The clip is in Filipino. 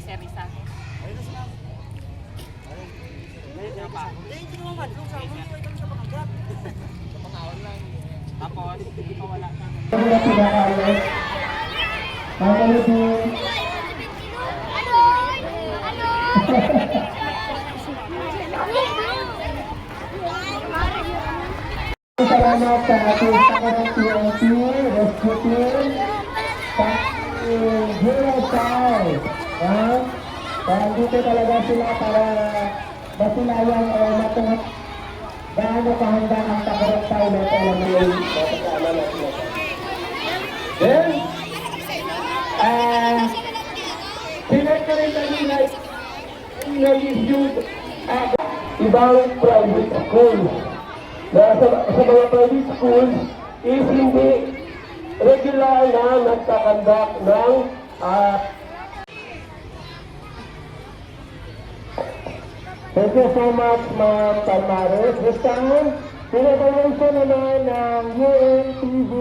Sir Rizal. Ayun na sila. Ano pa? Hindi naman. Kung sa mga ito sa pangkat. Sa pangkaon lang. Tapos, wala na. Salamat sa ating kakarang TNT, Rescue Team, sa Hero Town. Dito talaga sila para masilayan o matungat gaano kahanda ang kakarang tayo na ito alam mo yung mapagkaalam natin. Then, pinag ko rin kanina nag-issue ibang private school. Na sa mga private schools is hindi regular na nagkakandak ng Thank you so much, Ma'am Palmares. This time, pinag-mention naman ng UNTV